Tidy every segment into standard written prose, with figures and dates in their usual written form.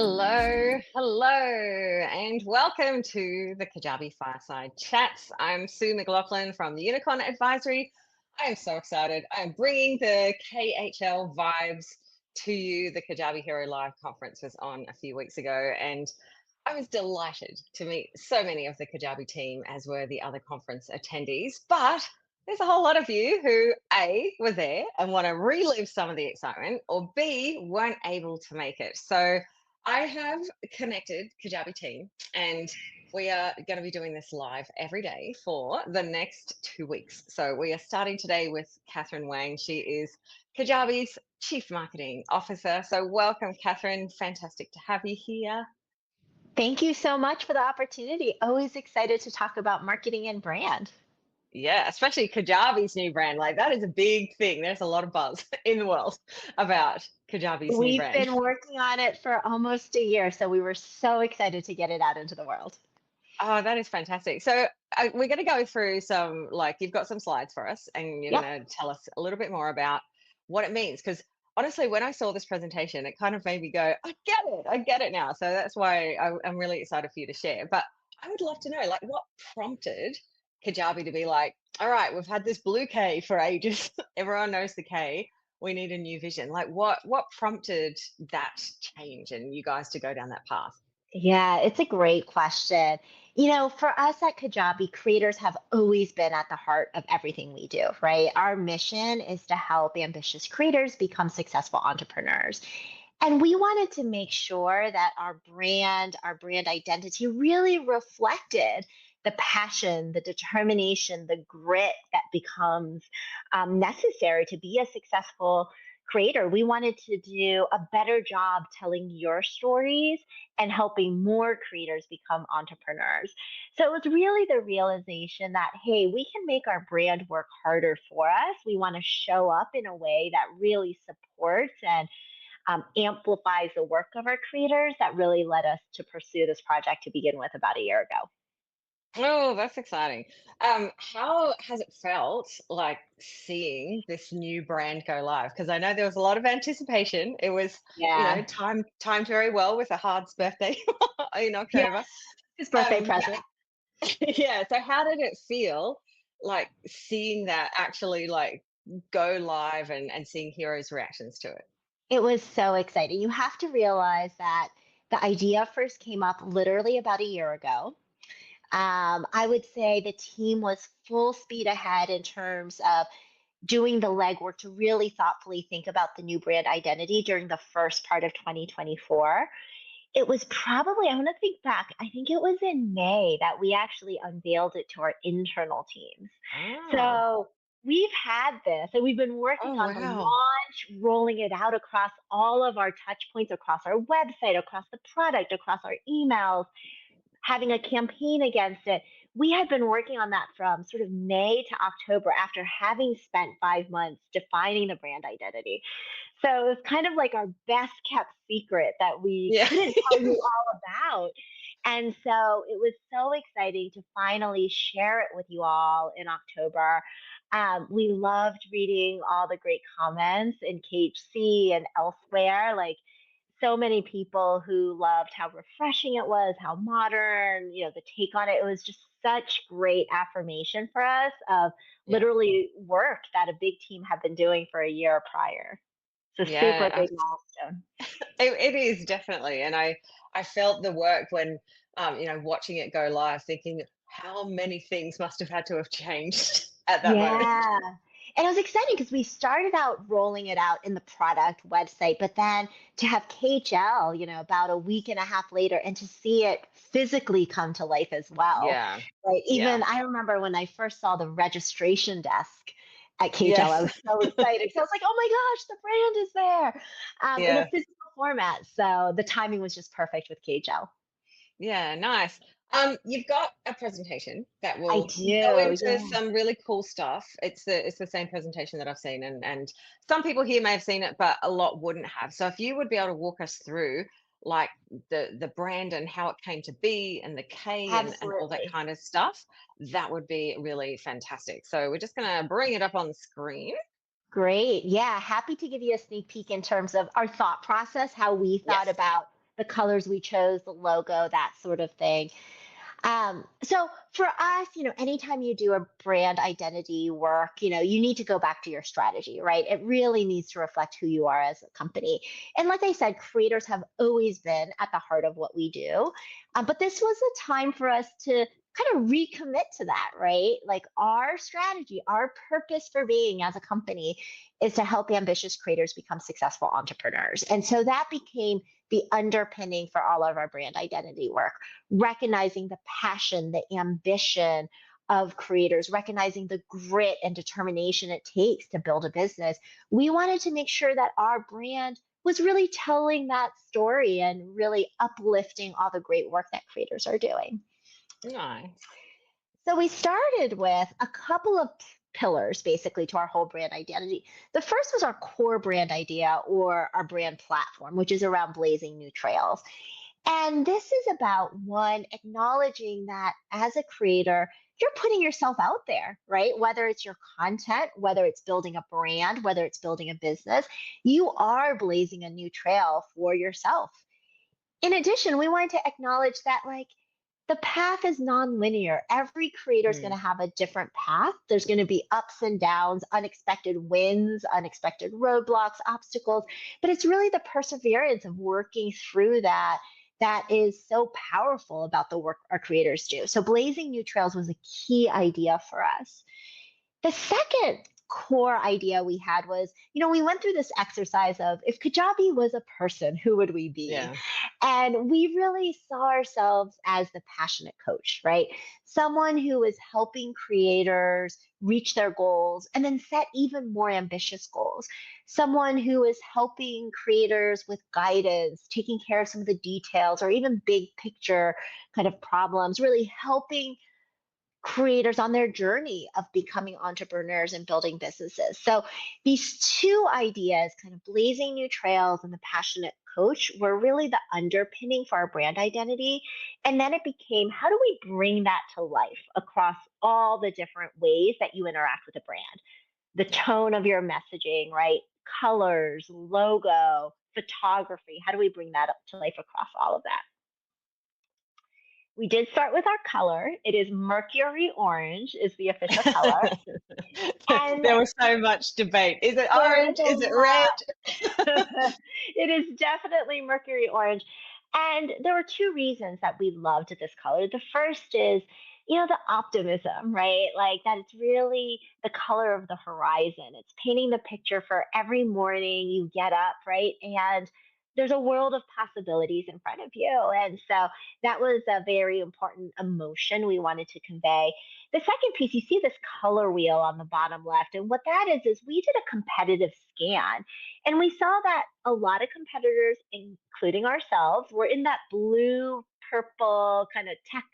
Hello, and welcome to the Kajabi Fireside Chats. I'm Sue McLachlan from the Unicorn Advisory. I am so excited. I'm bringing the KHL vibes to you. The Kajabi Hero Live conference was on a few weeks ago, and I was delighted to meet so many of the Kajabi team, as were the other conference attendees. But there's a whole lot of you who A, were there and want to relive some of the excitement, or B, weren't able to make it. So I have connected Kajabi team, and we are going to be doing this live every day for the next 2 weeks. So we are starting today with Catherine Wang. She is Kajabi's Chief Marketing Officer. So welcome, Catherine. Fantastic to have you here. Thank you so much for the opportunity. Always excited to talk about marketing and brand. Yeah, especially Kajabi's new brand. Like that is a big thing. There's a lot of buzz in the world about Kajabi's new We've brand. been working on it for almost a year, so we were so excited to get it out into the world. Oh, that is fantastic. So we're going to go through some, like, you've got some slides for us, and you're Yep. going to tell us a little bit more about what it means. Because honestly, when I saw this presentation, it kind of made me go, I get it now. So that's why I'm really excited for you to share. But I would love to know, like, what prompted Kajabi to be like, all right, we've had this blue K for ages. Everyone knows the K. We need a new vision. Like, what prompted that change and you guys to go down that path? Yeah, it's a great question. For us at Kajabi, creators have always been at the heart of everything we do, right? Our mission is to help ambitious creators become successful entrepreneurs. And we wanted to make sure that our brand identity really reflected the passion, the determination, the grit that becomes necessary to be a successful creator. We wanted to do a better job telling your stories and helping more creators become entrepreneurs. So it was really the realization that, hey, we can make our brand work harder for us. We want to show up in a way that really supports and amplifies the work of our creators that really led us to pursue this project to begin with about a year ago. Oh, that's exciting. How has it felt like seeing this new brand go live? Because I know there was a lot of anticipation. It was, Yeah. timed very well with a Hard's birthday in Yes. October. His birthday But present. yeah, so how did it feel like seeing that actually like go live and seeing heroes' reactions to it? It was so exciting. You have to realize that the idea first came up literally about a year ago. I would say the team was full speed ahead in terms of doing the legwork to really thoughtfully think about the new brand identity during the first part of 2024. It was probably, I want to think back, I think it was in May that we actually unveiled it to our internal teams. Ah, So we've had this and we've been working oh on the wow. launch, rolling it out across all of our touch points, across our website, across the product, across our emails, having a campaign against it. We had been working on that from sort of May to October after having spent 5 months defining the brand identity. So it was kind of like our best kept secret that we Yeah. couldn't tell you all about. And so it was so exciting to finally share it with you all in October. We loved reading all the great comments in KHC and elsewhere. Like so many people who loved how refreshing it was, how modern, the take on it. It was just such great affirmation for us of Yeah. literally work that a big team had been doing for a year prior. So super Yeah. big milestone. It is definitely, and I felt the work when watching it go live, thinking how many things must have had to have changed at that moment. Yeah. And it was exciting because we started out rolling it out in the product website, but then to have KHL, about a week and a half later and to see it physically come to life as well. Yeah, Right. yeah, Even I remember when I first saw the registration desk at KHL, I yes, was so excited. So I was like, oh my gosh, the brand is there in a yeah. physical format. So the timing was just perfect with KHL. Yeah, nice. You've got a presentation that I will go do. into Yeah. some really cool stuff. It's the same presentation that I've seen, and some people here may have seen it, but a lot wouldn't have. So if you would be able to walk us through like the brand and how it came to be and the K and all that Absolutely. kind of stuff, that would be really fantastic. So we're just gonna bring it up on the screen. Great. Yeah. Happy to give you a sneak peek in terms of our thought process, how we thought Yes. about the colors we chose, the logo, that sort of thing. So for us, anytime you do a brand identity work, you need to go back to your strategy, right? It really needs to reflect who you are as a company. And like I said, creators have always been at the heart of what we do. But this was a time for us to kind of recommit to that, right? Like our strategy, our purpose for being as a company is to help ambitious creators become successful entrepreneurs. And so that became the underpinning for all of our brand identity work, recognizing the passion, the ambition of creators, recognizing the grit and determination it takes to build a business. We wanted to make sure that our brand was really telling that story and really uplifting all the great work that creators are doing. Nice. So we started with a couple of pillars basically to our whole brand identity. The first was our core brand idea or our brand platform, which is around blazing new trails. And this is about one, acknowledging that as a creator, you're putting yourself out there, right? Whether it's your content, whether it's building a brand, whether it's building a business, you are blazing a new trail for yourself. In addition, we wanted to acknowledge that, like, the path is non-linear. Every creator is going Mm. to have a different path. There's going to be ups and downs, unexpected wins, unexpected roadblocks, obstacles, but it's really the perseverance of working through that that is so powerful about the work our creators do. So blazing new trails was a key idea for us. The second core idea we had was, we went through this exercise of, if Kajabi was a person, who would we be? Yeah. And we really saw ourselves as the passionate coach, right? Someone who is helping creators reach their goals and then set even more ambitious goals. Someone who is helping creators with guidance, taking care of some of the details or even big picture kind of problems, really helping creators on their journey of becoming entrepreneurs and building businesses. So these two ideas, kind of blazing new trails and the passionate coach, were really the underpinning for our brand identity. And then it became, how do we bring that to life across all the different ways that you interact with a brand? The tone of your messaging, right? Colors, logo, photography. How do we bring that up to life across all of that? We did start with our color. It is Mercury Orange is the official color. And There was so much debate. Is it there was orange? a Is it red? lot. It is definitely Mercury Orange. And there were two reasons that we loved this color. The first is, the optimism, right? Like that it's really the color of the horizon. It's painting the picture for every morning you get up, right? And there's a world of possibilities in front of you. And so that was a very important emotion we wanted to convey. The second piece, you see this color wheel on the bottom left. And what that is we did a competitive scan. And we saw that a lot of competitors, including ourselves, were in that blue, purple kind of tech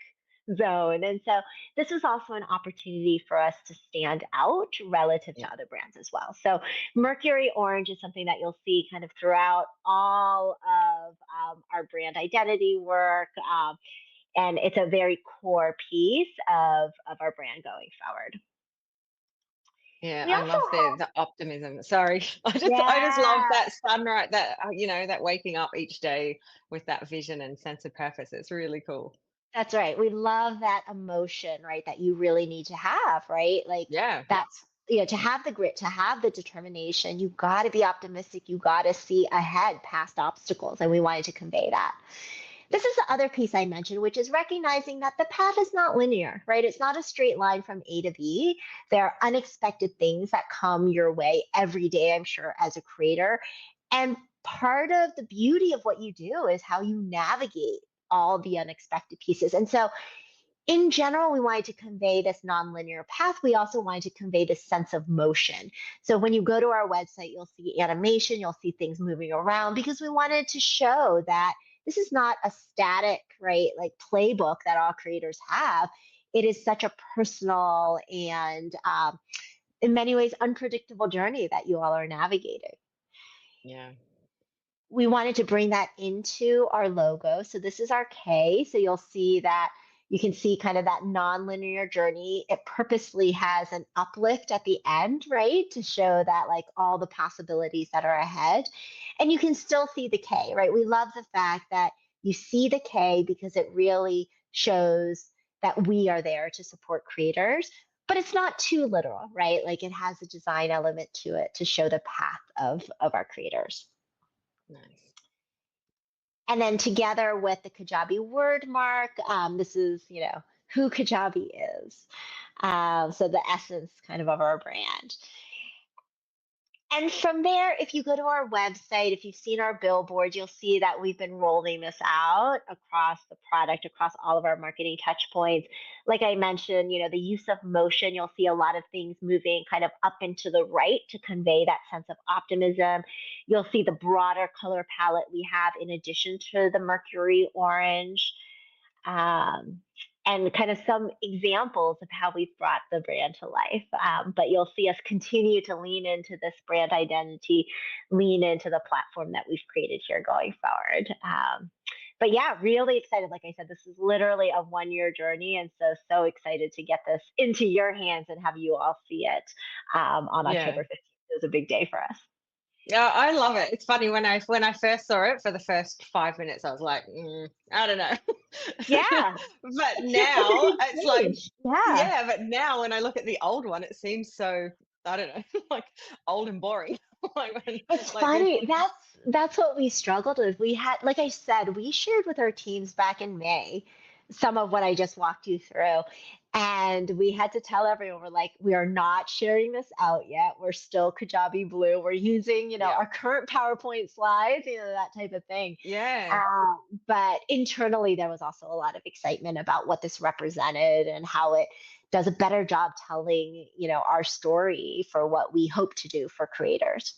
zone. And so this was also an opportunity for us to stand out relative Yeah. to other brands as well. So Mercury Orange is something that you'll see kind of throughout all of our brand identity work. And it's a very core piece of our brand going forward. Yeah, We I also love have, the optimism. Sorry. I just love yeah, that sunrise, that that waking up each day with that vision and sense of purpose. It's really cool. that's right. We love that emotion, right? That you really need to have, right? Like Yeah. that's, to have the grit, to have the determination, you got to be optimistic. You got to see ahead past obstacles. And we wanted to convey that. This is the other piece I mentioned, which is recognizing that the path is not linear, right? It's not a straight line from A to B. There are unexpected things that come your way every day, I'm sure, as a creator. And part of the beauty of what you do is how you navigate all the unexpected pieces. And so, in general, we wanted to convey this nonlinear path. We also wanted to convey this sense of motion. So when you go to our website, you'll see animation, you'll see things moving around because we wanted to show that this is not a static, right, like playbook that all creators have. It is such a personal and in many ways unpredictable journey that you all are navigating. Yeah. We wanted to bring that into our logo. So this is our K. So you'll see that, You can see kind of that non-linear journey. It purposely has an uplift at the end, right? To show that like all the possibilities that are ahead. And you can still see the K, right? We love the fact that you see the K because it really shows that we are there to support creators, but it's not too literal, right? Like it has a design element to it to show the path of our creators. Nice. And then together with the Kajabi word mark, this is, who Kajabi is. So the essence kind of our brand. And from there, if you go to our website, if you've seen our billboard, you'll see that we've been rolling this out across the product, across all of our marketing touch points. Like I mentioned, the use of motion, you'll see a lot of things moving kind of up and to the right to convey that sense of optimism. You'll see the broader color palette we have in addition to the Mercury Orange. Um, and kind of some examples of how we've brought the brand to life. But you'll see us continue to lean into this brand identity, lean into the platform that we've created here going forward. But yeah, really excited. Like I said, this is literally a 1-year journey. And so excited to get this into your hands and have you all see it on Yeah. October 15th. It was a big day for us. Yeah, I love it. It's funny when I first saw it for the first 5 minutes, I was like, I don't know. Yeah. But It's just such a now big it's like, change. Yeah. yeah, but now when I look at the old one, it seems so, I don't know, like old and boring. Like when, It's like this funny. one. That's what we struggled with. We had, like I said, we shared with our teams back in May some of what I just walked you through. And we had to tell everyone, we're like, we are not sharing this out yet. We're still Kajabi Blue. We're using, Yeah. our current PowerPoint slides, that type of thing. Yeah. But internally, there was also a lot of excitement about what this represented and how it does a better job telling, our story for what we hope to do for creators.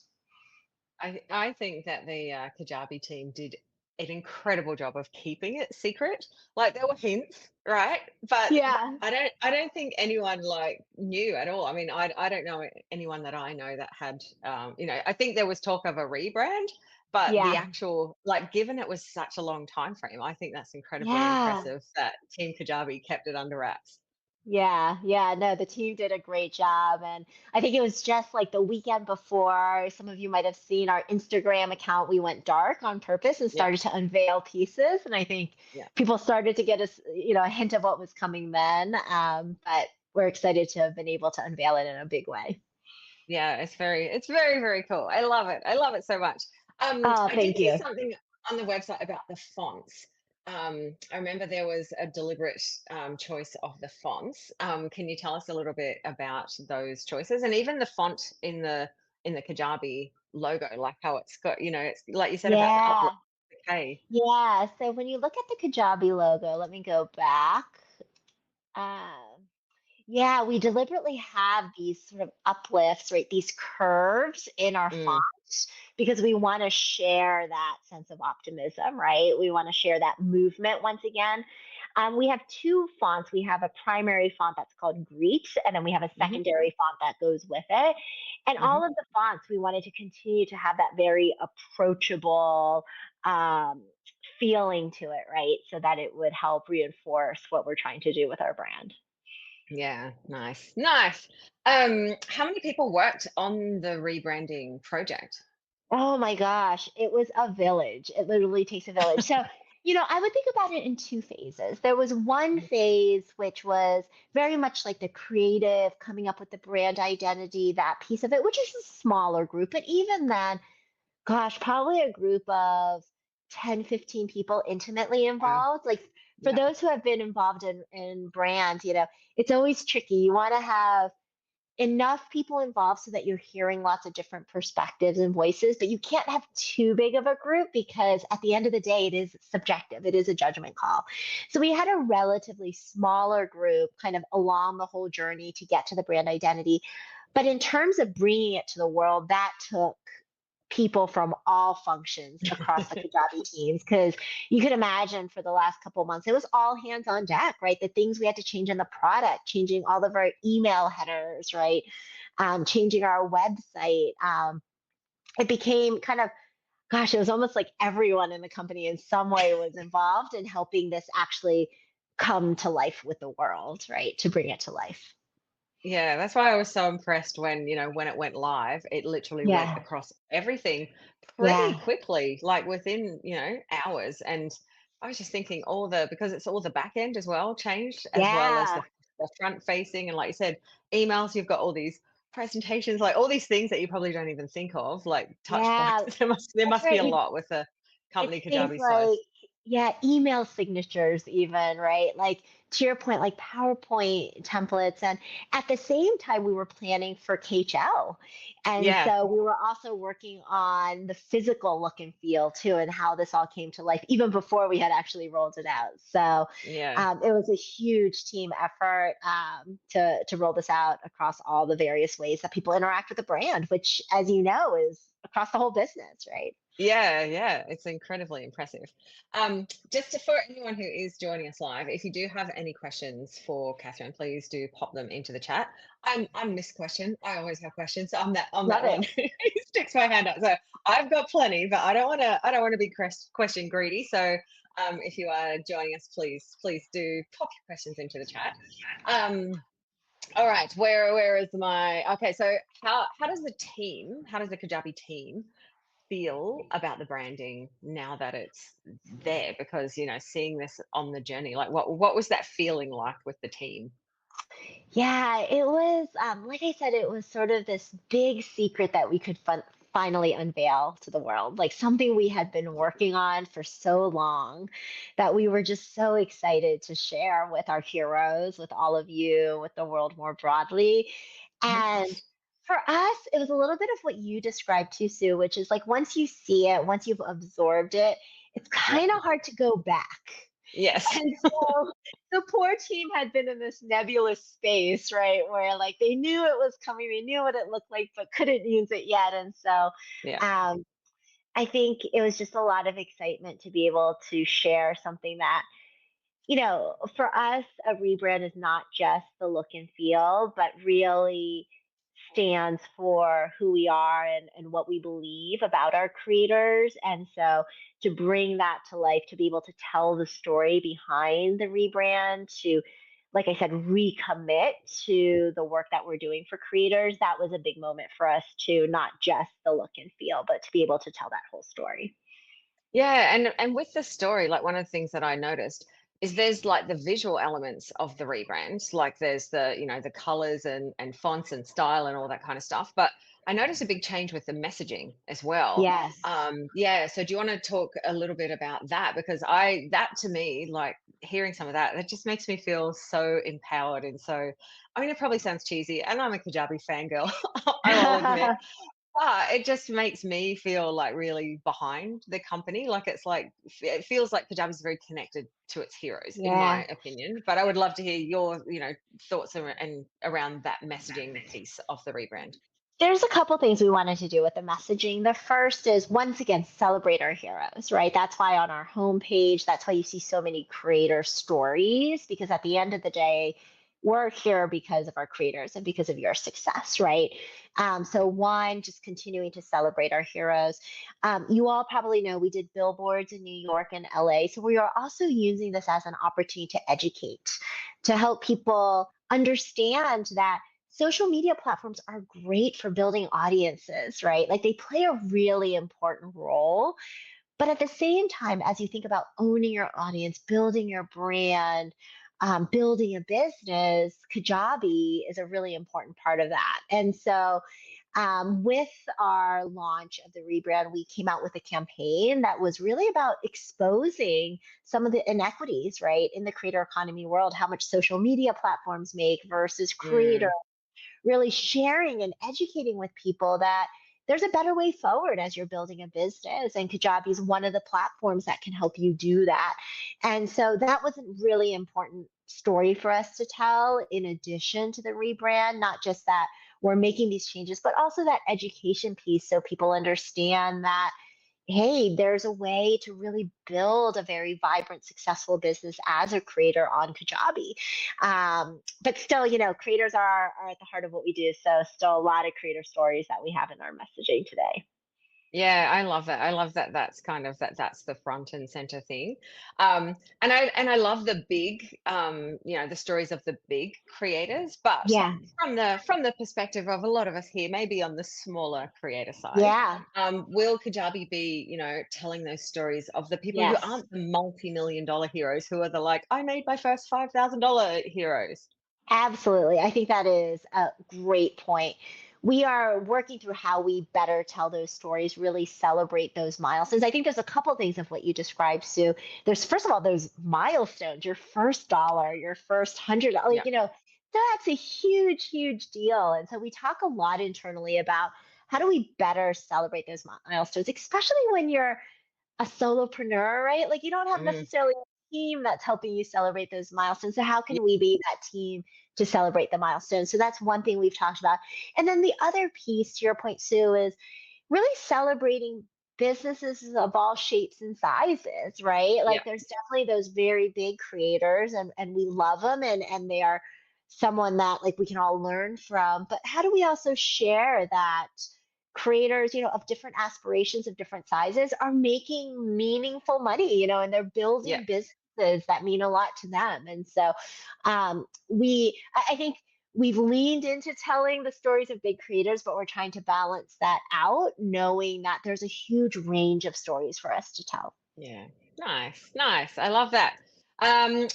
I think that the Kajabi team did an incredible job of keeping it secret. Like there were hints, right? But Yeah. I don't think anyone like knew at all. I mean, I don't know anyone that I know that had I think there was talk of a rebrand, but the Yeah. actual like given it was such a long time frame, I think that's incredibly Yeah. impressive that Team Kajabi kept it under wraps. Yeah. Yeah. No, the team did a great job. And I think it was just like the weekend before, some of you might have seen our Instagram account. We went dark on purpose and Yeah, started to unveil pieces. And I think yeah. people started to get a hint of what was coming then. But we're excited to have been able to unveil it in a big way. Yeah, it's very, very cool. I love it. I love it so much. Oh, I did thank see you. something on the website about the fonts. I remember there was a deliberate choice of the fonts. Can you tell us a little bit about those choices and even the font in the Kajabi logo, like how it's got, it's like you said about the Yeah. uplift, the K. Yeah. So when you look at the Kajabi logo, let me go back. Um, Yeah, we deliberately have these sort of uplifts, right? These curves in our Mm, font because we want to share that sense of optimism, right? We want to share that movement once again. We have two fonts. We have a primary font that's called Greet, and then we have a hmm secondary font that goes with it. And hmm all of the fonts, we wanted to continue to have that very approachable um, feeling to it, right? So that it would help reinforce what we're trying to do with our brand. Yeah, nice, nice. How many people worked on the rebranding project? Oh my gosh, it was a village. It literally takes a village. So, I would think about it in two phases. There was one phase which was very much like the creative, coming up with the brand identity, that piece of it, which is a smaller group. But even then, gosh, probably a group of 10, 15 people intimately Wow. involved. Like for Yeah. those who have been involved in brands, it's always tricky. You want to have enough people involved so that you're hearing lots of different perspectives and voices, but you can't have too big of a group because at the end of the day, it is subjective. It is a judgment call. So we had a relatively smaller group kind of along the whole journey to get to the brand identity. But in terms of bringing it to the world, that took people from all functions across the Kajabi teams because you could imagine for the last couple of months it was all hands on deck, right? The things we had to change in the product, changing all of our email headers, right? Changing our website. It became kind of, gosh, it was almost like everyone in the company in some way was involved in helping this actually come to life with the world, right? To bring it to life. Yeah, that's why I was so impressed when, when it went live, it literally went Yeah. across everything pretty Yeah. quickly, like within, hours. And I was just thinking because it's all the back end as well changed, as well as Yeah. the front facing. And like you said, emails, you've got all these presentations, like all these things that you probably don't even think of, like touch Yeah. points. There That's must be right. a lot with the It's company things Kajabi size. like, yeah, email signatures, even, right? Like, to your point, like PowerPoint templates. And at the same time, we were planning for KHL. And Yeah. so we were also working on the physical look and feel too, and how this all came to life, even before we had actually rolled it out. So Yeah. it was a huge team effort to roll this out across all the various ways that people interact with the brand, which, as you know, is across the whole business, right? Yeah, yeah, it's incredibly impressive. For anyone who is joining us live, if you do have any questions for Catherine, please do pop them into the chat. I'm Miss Question. I always have questions. So I'm that Love one it. who sticks my hand up. So I've got plenty, but I don't want to be question greedy. So if you are joining us, please do pop your questions into the chat. Um, all right, where is my okay? So how does the Kajabi team feel about the branding now that it's there? Because seeing this on the journey, like what was that feeling like with the team? Yeah, it was, like I said, it was sort of this big secret that we could finally unveil to the world, like something we had been working on for so long that we were just so excited to share with our heroes, with all of you, with the world more broadly. Mhm. And for us, it was a little bit of what you described too, Sue, which is like once you see it, once you've absorbed it, it's Yep. kind of hard to go back. Yes. And so the poor team had been in this nebulous space, right? Where like they knew it was coming, they knew what it looked like, but couldn't use it yet. And so Yeah. um, I think it was just a lot of excitement to be able to share something that, for us, a rebrand is not just the look and feel, but really stands for who we are and what we believe about our creators. And so to bring that to life, to be able to tell the story behind the rebrand, to, like I said, recommit to the work that we're doing for creators, that was a big moment for us too, not just the look and feel, but to be able to tell that whole story. Yeah, and with the story, like one of the things that I noticed is there's like the visual elements of the rebrand, like there's the colors and fonts and style and all that kind of stuff. But I noticed a big change with the messaging as well. Yes. Yeah, so do you want to talk a little bit about that? Because that to me, like hearing some of that just makes me feel so empowered and so. I mean, it probably sounds cheesy, and I'm a Kajabi fangirl, I will admit, but it just makes me feel like really behind the company. Like it feels like Kajabi's very connected to its heroes, in Yeah. my opinion. But I would love to hear your, thoughts and around that messaging piece of the rebrand. There's a couple things we wanted to do with the messaging. The first is once again celebrate our heroes, right? That's why on our homepage, that's why you see so many creator stories, because at the end of the day, we're here because of our creators and because of your success, right? So one, just continuing to celebrate our heroes. You all probably know we did billboards in New York and LA, so we are also using this as an opportunity to educate, to help people understand that social media platforms are great for building audiences, right? Like they play a really important role. But at the same time, as you think about owning your audience, building your brand, building a business, Kajabi is a really important part of that. And so, with our launch of the rebrand, we came out with a campaign that was really about exposing some of the inequities, right, in the creator economy world, how much social media platforms make versus creator, Mm, really sharing and educating with people that there's a better way forward as you're building a business. And Kajabi is one of the platforms that can help you do that. And so that was a really important story for us to tell, in addition to the rebrand, not just that we're making these changes, but also that education piece so people understand that hey, there's a way to really build a very vibrant, successful business as a creator on Kajabi. But still, creators are at the heart of what we do. So still a lot of creator stories that we have in our messaging today. Yeah, I love that. I love that that's kind of that's the front and center thing. And I love the big the stories of the big creators, but Yeah. from the perspective of a lot of us here, maybe on the smaller creator side, Yeah. will Kajabi be, telling those stories of the people who Yes. aren't the multi-million dollar heroes, who are the like, I made my first $5,000 heroes. Absolutely. I think that is a great point. We are working through how we better tell those stories, really celebrate those milestones. I think there's a couple things of what you described, Sue. There's, first of all, those milestones, your first dollar, your first $100, Yeah, that's a huge, huge deal. And so we talk a lot internally about how do we better celebrate those milestones, especially when you're a solopreneur, right? Like you don't have mm, necessarily a team that's helping you celebrate those milestones. So how yeah, can we be that team to celebrate the milestones? So that's one thing we've talked about. And then the other piece, to your point, Sue, is really celebrating businesses of all shapes and sizes, right? yeah, Like there's definitely those very big creators and we love them and they are someone that like we can all learn from. But how do we also share that creators, of different aspirations of different sizes are making meaningful money, and they're yeah. building businesses that mean a lot to them. And so I think we've leaned into telling the stories of big creators, but we're trying to balance that out, knowing that there's a huge range of stories for us to tell. Yeah, nice, nice. I love that.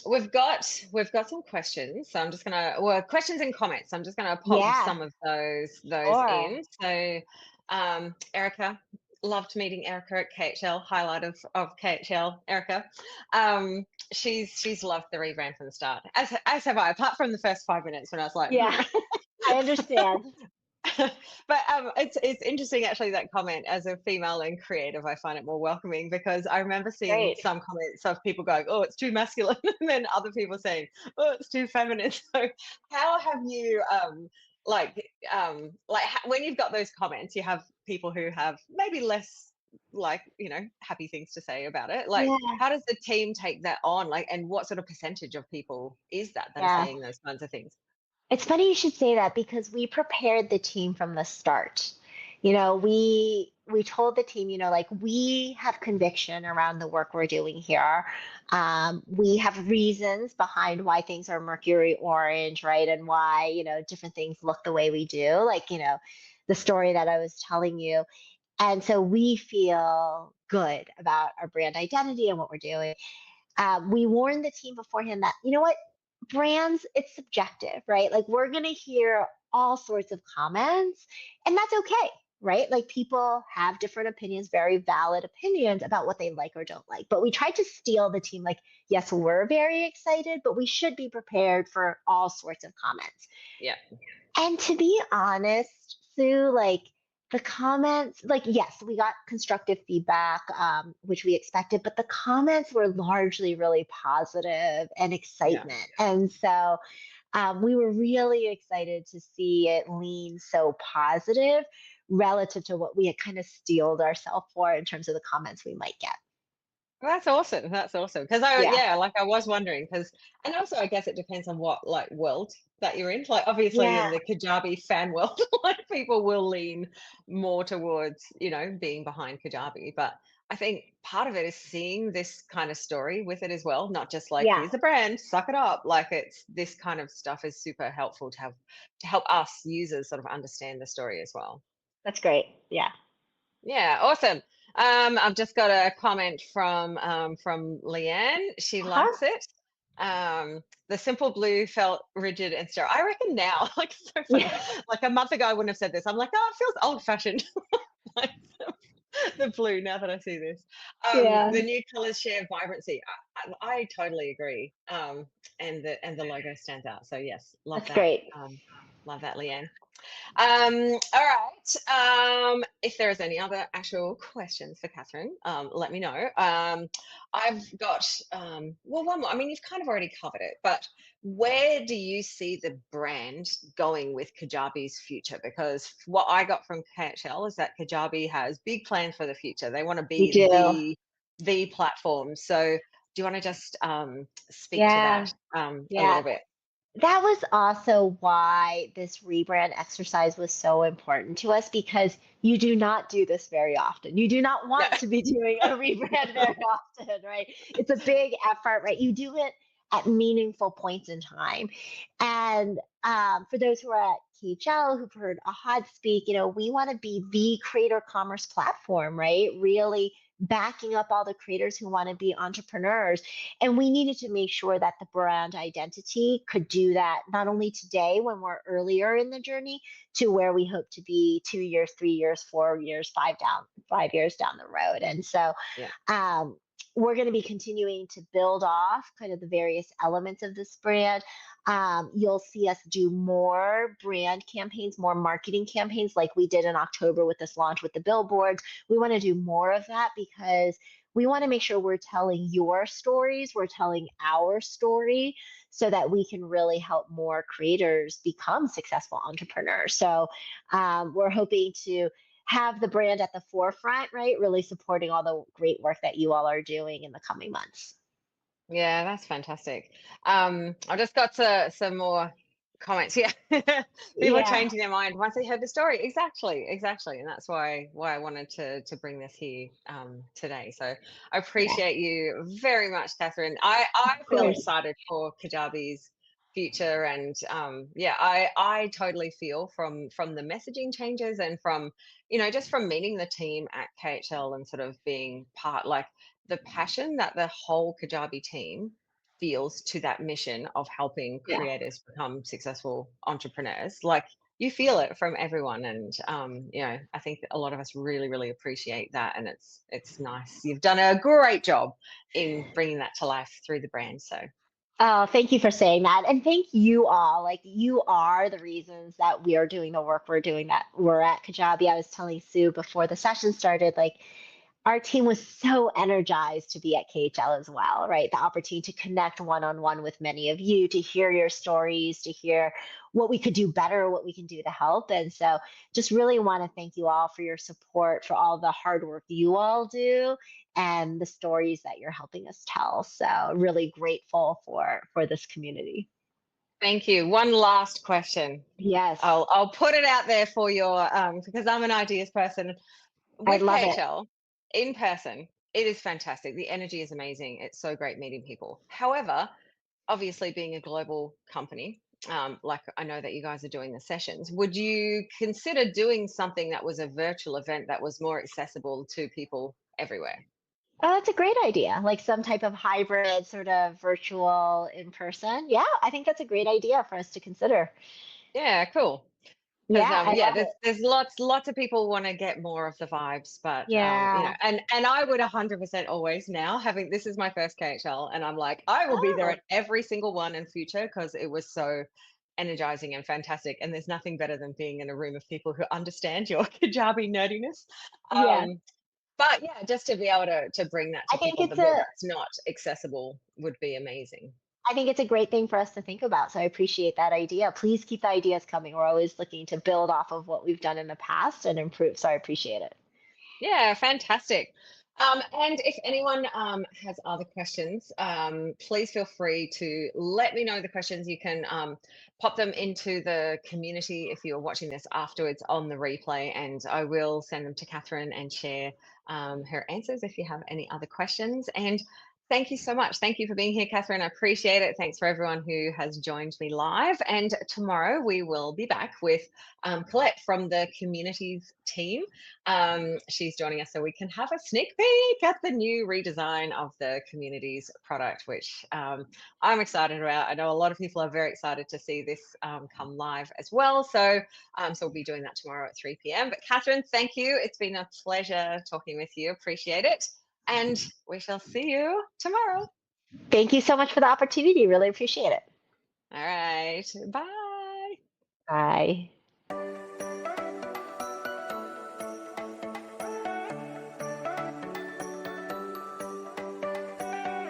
We've got some questions, so I'm just gonna well questions and comments. I'm just gonna pop Yeah, some of those sure. in. So, Erica, loved meeting Erica at KHL. Highlight of KHL, Erica. She's loved the rebrand from the start, as have I. Apart from the first 5 minutes when I was like, Yeah, I understand. but it's interesting actually that comment as a female and creative. I find it more welcoming because I remember seeing Great. some comments of people going, "Oh, it's too masculine," and then other people saying, "Oh, it's too feminine." So, how have you when you've got those comments, you have people who have maybe less happy things to say about it. Like, Yeah, how does the team take that on? Like, and what sort of percentage of people is that are yeah. saying those kinds of things? It's funny you should say that because we prepared the team from the start. We told the team, like we have conviction around the work we're doing here. We have reasons behind why things are Mercury Orange, right? And why, different things look the way we do, like, the story that I was telling you. And so we feel good about our brand identity and what we're doing. We warned the team beforehand that, what, brands, it's subjective, right? Like we're going to hear all sorts of comments, and that's okay, right? Like people have different opinions, very valid opinions about what they like or don't like. But we tried to steel the team like, yes, we're very excited, but we should be prepared for all sorts of comments. Yeah, And to be honest, Sue, like the comments, like, yes, we got constructive feedback, which we expected, but the comments were largely really positive and yeah. excitement. And so we were really excited to see it lean so positive relative to what we had kind of steeled ourselves for in terms of the comments we might get. Well, that's awesome. That's awesome. Because Yeah. like I was wondering, and also I guess it depends on what like world that you're in. Like obviously in Yeah. the Kajabi fan world, like people will lean more towards, being behind Kajabi. But I think part of it is seeing this kind of story with it as well, not just like, Yeah. here's the brand, suck it up. Like it's this kind of stuff is super helpful to help us users sort of understand the story as well. That's great. Yeah. Yeah, awesome. I've just got a comment from Leanne. She Uh-huh. likes it. The simple blue felt rigid and sterile. I reckon now, like it's so funny. Yeah. Like a month ago, I wouldn't have said this. I'm like, oh, it feels old fashioned. Like the blue. Now that I see this, Yeah. the new colors share vibrancy. I totally agree. And the logo stands out. So yes, love That's that. great. Love that, Leanne. All right. If there's any other actual questions for Catherine, let me know. I've got, one more. I mean, you've kind of already covered it, but where do you see the brand going with Kajabi's future? Because what I got from KHL is that Kajabi has big plans for the future. They want to We be do. the platform. So do you want to just speak to that Yeah. a Yeah. little bit? That was also why this rebrand exercise was so important to us because you do not do this very often. You do not No. want to be doing a rebrand very often, right? It's a big effort, right? You do it at meaningful points in time. And for those who are at KHL who've heard Ahad speak, we want to be the creator commerce platform, right? Really backing up all the creators who want to be entrepreneurs, and we needed to make sure that the brand identity could do that not only today when we're earlier in the journey to where we hope to be 2 years, 3 years, 4 years, 5 years down the road. And so Yeah. we're going to be continuing to build off kind of the various elements of this brand. You'll see us do more brand campaigns, more marketing campaigns like we did in October with this launch with the billboards. We want to do more of that because we want to make sure we're telling your stories, we're telling our story so that we can really help more creators become successful entrepreneurs. So we're hoping to have the brand at the forefront, right? Really supporting all the great work that you all are doing in the coming months. Yeah, that's fantastic. I just got some more comments. Yeah, people Yeah, changing their mind once they heard the story. Exactly, exactly, and that's why I wanted to bring this here today. So I yeah, appreciate you very much, Catherine. I of feel course. excited for Kajabi's future, and yeah, I totally feel from the messaging changes and from just from meeting the team at KHL and sort of being part like the passion that the whole Kajabi team feels to that mission of helping Yeah. creators become successful entrepreneurs. Like you feel it from everyone, and I think that a lot of us really, really appreciate that, and it's nice. You've done a great job in bringing that to life through the brand. So Oh, thank you for saying that. And thank you all. Like, you are the reasons that we are doing the work we're doing, that we're at Kajabi. I was telling Sue before the session started, like, our team was so energized to be at KHL as well, right? The opportunity to connect one on one with many of you, to hear your stories, to hear what we could do better, what we can do to help. And so, just really want to thank you all for your support, for all the hard work you all do, and the stories that you're helping us tell. So, really grateful for this community. thank you. One last question. Yes, I'll put it out there for your because I'm an ideas person. I With love it. KHL in person, it is fantastic. The energy is amazing. It's so great meeting people. However, obviously being a global company, like I know that you guys are doing the sessions, would you consider doing something that was a virtual event that was more accessible to people everywhere? Oh, that's a great idea. Like some type of hybrid, sort of virtual in person. Yeah, I think that's a great idea for us to consider. Yeah, cool. Because Yeah, I yeah, love there's lots of people want to get more of the vibes, but Yeah. and I would 100% always now having this is my first KHL, and I'm like I will be there Oh, at every single one in future because it was so energizing and fantastic, and there's nothing better than being in a room of people who understand your Kajabi nerdiness. yeah. Um, but yeah, just to be able to bring that I to think people it's that a that's not accessible would be amazing. I think it's a great thing for us to think about. So I appreciate that idea. Please keep the ideas coming. We're always looking to build off of what we've done in the past and improve. So I appreciate it. Yeah, fantastic. And if anyone has other questions, please feel free to let me know the questions. You can pop them into the community if you're watching this afterwards on the replay, and I will send them to Catherine and share her answers if you have any other questions. And thank you so much. Thank you for being here, Catherine. I appreciate it. Thanks for everyone who has joined me live. And tomorrow we will be back with Colette from the communities team. She's joining us so we can have a sneak peek at the new redesign of the communities product, which I'm excited about. I know a lot of people are very excited to see this come live as well. So we'll be doing that tomorrow at 3 p.m. But Catherine, thank you. It's been a pleasure talking with you. Appreciate it. And we shall see you tomorrow. Thank you so much for the opportunity. Really appreciate it. All right. Bye. Bye.